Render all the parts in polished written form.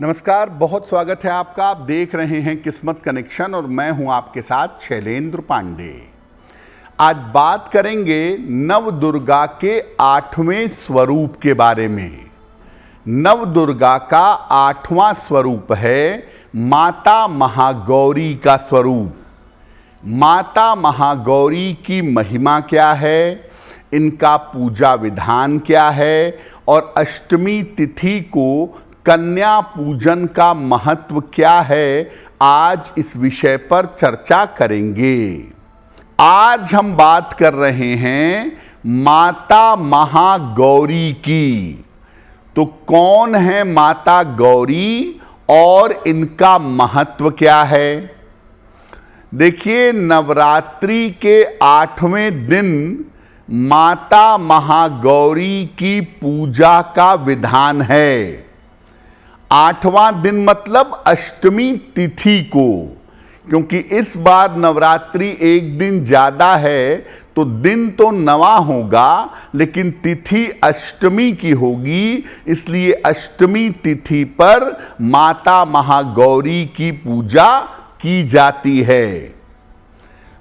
नमस्कार, बहुत स्वागत है आपका। आप देख रहे हैं किस्मत कनेक्शन और मैं हूं आपके साथ शैलेंद्र पांडे। आज बात करेंगे नव दुर्गा के 8वें स्वरूप के बारे में। नव दुर्गा का 8वां स्वरूप है माता महागौरी का स्वरूप। माता महागौरी की महिमा क्या है, इनका पूजा विधान क्या है और अष्टमी तिथि को कन्या पूजन का महत्व क्या है, आज इस विषय पर चर्चा करेंगे। आज हम बात कर रहे हैं माता महागौरी की। तो कौन है माता गौरी और इनका महत्व क्या है? देखिए, नवरात्रि के 8वें दिन माता महागौरी की पूजा का विधान है। 8वां दिन मतलब अष्टमी तिथि को, क्योंकि इस बार नवरात्रि एक दिन ज्यादा है तो दिन तो नवा होगा लेकिन तिथि अष्टमी की होगी, इसलिए अष्टमी तिथि पर माता महागौरी की पूजा की जाती है।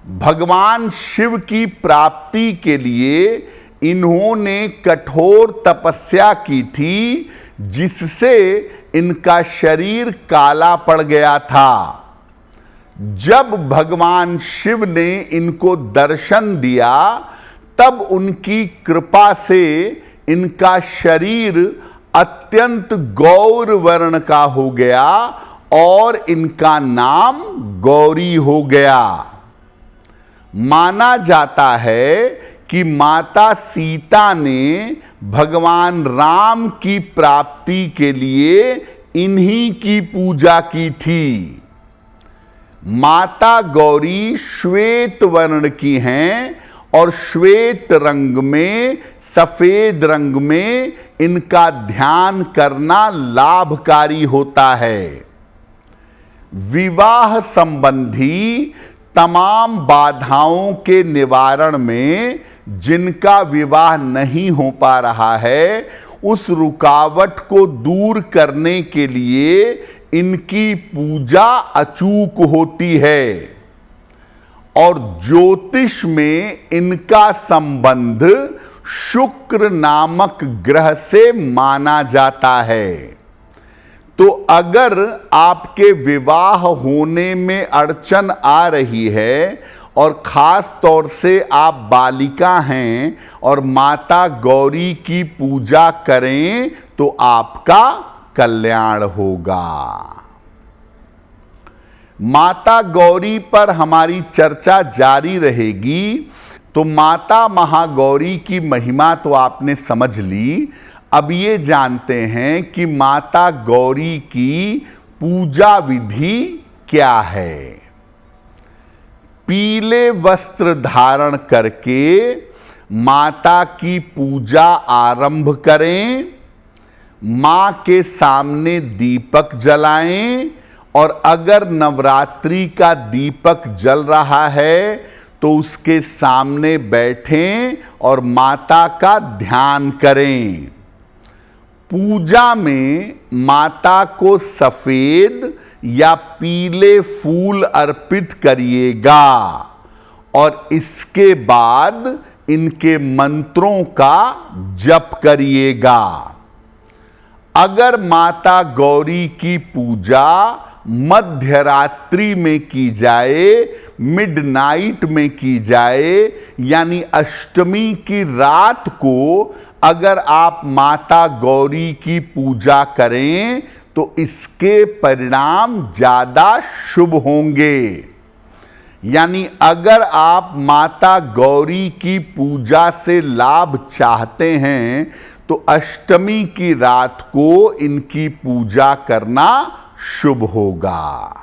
भगवान शिव की प्राप्ति के लिए इन्होंने कठोर तपस्या की थी, जिससे इनका शरीर काला पड़ गया था। जब भगवान शिव ने इनको दर्शन दिया तब उनकी कृपा से इनका शरीर अत्यंत गौर वर्ण का हो गया और इनका नाम गौरी हो गया। माना जाता है कि माता सीता ने भगवान राम की प्राप्ति के लिए इन्हीं की पूजा की थी। माता गौरी श्वेत वर्ण की हैं और श्वेत रंग में, सफेद रंग में इनका ध्यान करना लाभकारी होता है। विवाह संबंधी तमाम बाधाओं के निवारण में जिनका विवाह नहीं हो पा रहा है, उस रुकावट को दूर करने के लिए इनकी पूजा अचूक होती है। और ज्योतिष में इनका संबंध शुक्र नामक ग्रह से माना जाता है। तो अगर आपके विवाह होने में अड़चन आ रही है और ख़ास तौर से आप बालिका हैं और माता गौरी की पूजा करें तो आपका कल्याण होगा। माता गौरी पर हमारी चर्चा जारी रहेगी। तो माता महागौरी की महिमा तो आपने समझ ली। अब ये जानते हैं कि माता गौरी की पूजा विधि क्या है। पीले वस्त्र धारण करके माता की पूजा आरंभ करें। मां के सामने दीपक जलाएं और अगर नवरात्रि का दीपक जल रहा है तो उसके सामने बैठें और माता का ध्यान करें। पूजा में माता को सफेद या पीले फूल अर्पित करिएगा और इसके बाद इनके मंत्रों का जप करिएगा। अगर माता गौरी की पूजा मध्य रात्रि में की जाए, मिडनाइट में की जाए, यानी अष्टमी की रात को अगर आप माता गौरी की पूजा करें तो इसके परिणाम ज्यादा शुभ होंगे। यानी अगर आप माता गौरी की पूजा से लाभ चाहते हैं तो अष्टमी की रात को इनकी पूजा करना शुभ होगा।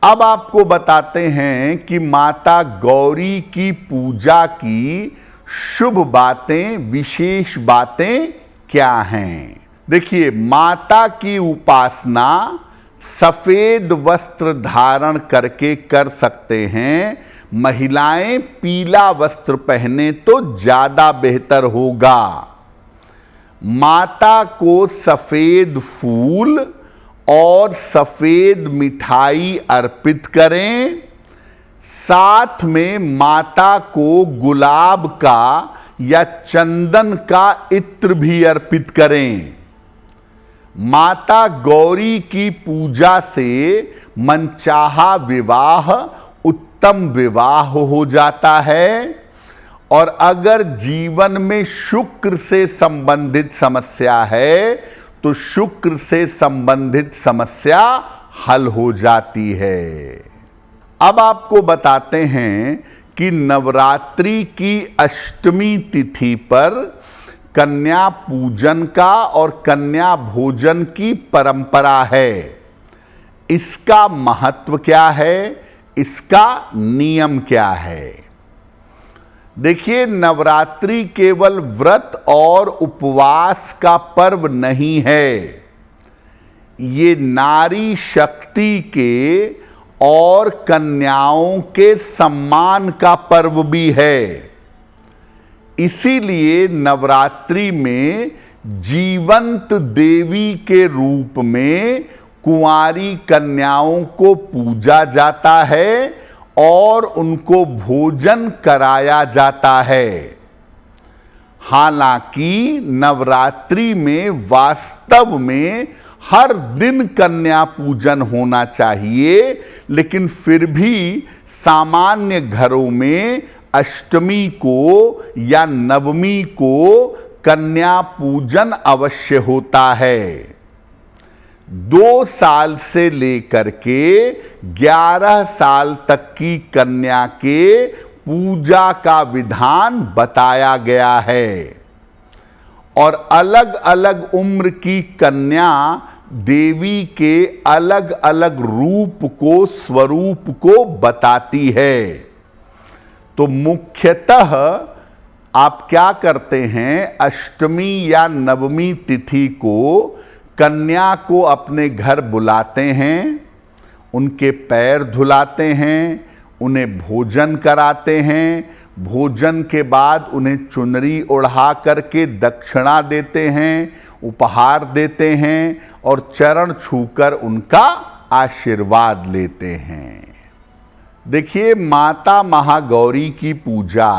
अब आपको बताते हैं कि माता गौरी की पूजा की शुभ बातें, विशेष बातें क्या हैं। देखिए, माता की उपासना सफेद वस्त्र धारण करके कर सकते हैं। महिलाएं पीला वस्त्र पहने तो ज्यादा बेहतर होगा। माता को सफेद फूल और सफेद मिठाई अर्पित करें। साथ में माता को गुलाब का या चंदन का इत्र भी अर्पित करें। माता गौरी की पूजा से मनचाहा विवाह उत्तम विवाह हो जाता है। और अगर जीवन में शुक्र से संबंधित समस्या है तो शुक्र से संबंधित समस्या हल हो जाती है। अब आपको बताते हैं कि नवरात्रि की अष्टमी तिथि पर कन्या पूजन का और कन्या भोजन की परंपरा है। इसका महत्व क्या है, इसका नियम क्या है? देखिए, नवरात्रि केवल व्रत और उपवास का पर्व नहीं है, ये नारी शक्ति के और कन्याओं के सम्मान का पर्व भी है। इसीलिए नवरात्रि में जीवंत देवी के रूप में कुंवारी कन्याओं को पूजा जाता है और उनको भोजन कराया जाता है। हालांकि नवरात्रि में वास्तव में हर दिन कन्या पूजन होना चाहिए, लेकिन फिर भी सामान्य घरों में अष्टमी को या नवमी को कन्या पूजन अवश्य होता है। 2 साल से लेकर के 11 साल तक की कन्या के पूजा का विधान बताया गया है। और अलग अलग उम्र की कन्या देवी के अलग अलग रूप को, स्वरूप को बताती है। तो मुख्यतः आप क्या करते हैं, अष्टमी या नवमी तिथि को कन्या को अपने घर बुलाते हैं, उनके पैर धुलाते हैं, उन्हें भोजन कराते हैं। भोजन के बाद उन्हें चुनरी ओढ़ा करके दक्षिणा देते हैं, उपहार देते हैं और चरण छूकर उनका आशीर्वाद लेते हैं। देखिए, माता महागौरी की पूजा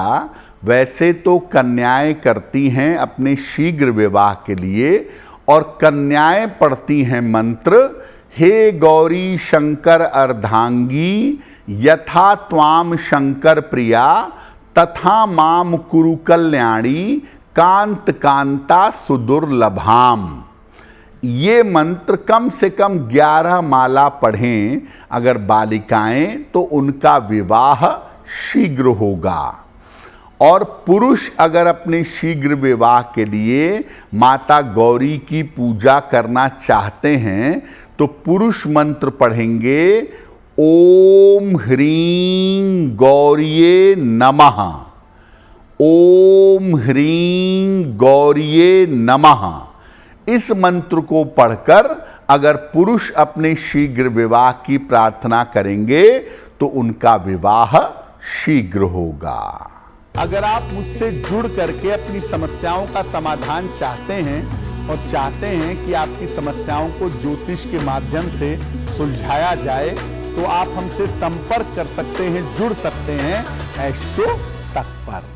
वैसे तो कन्याएं करती हैं अपने शीघ्र विवाह के लिए, और कन्याएं पढ़ती हैं मंत्र, हे गौरी शंकर अर्धांगी यथा त्वाम शंकर प्रिया तथा माम कुरु कल्याणी कांत कांता सुदुर्लभाम। ये मंत्र कम से कम 11 माला पढ़ें अगर बालिकाएं, तो उनका विवाह शीघ्र होगा। और पुरुष अगर अपने शीघ्र विवाह के लिए माता गौरी की पूजा करना चाहते हैं तो पुरुष मंत्र पढ़ेंगे, ओम ह्रीं गौरिये नमः, ओम ह्रीं गौरिये नमः। इस मंत्र को पढ़कर अगर पुरुष अपने शीघ्र विवाह की प्रार्थना करेंगे तो उनका विवाह शीघ्र होगा। अगर आप मुझसे जुड़ करके अपनी समस्याओं का समाधान चाहते हैं और चाहते हैं कि आपकी समस्याओं को ज्योतिष के माध्यम से सुलझाया जाए, तो आप हमसे संपर्क कर सकते हैं, जुड़ सकते हैं एस्ट्रो तक पर।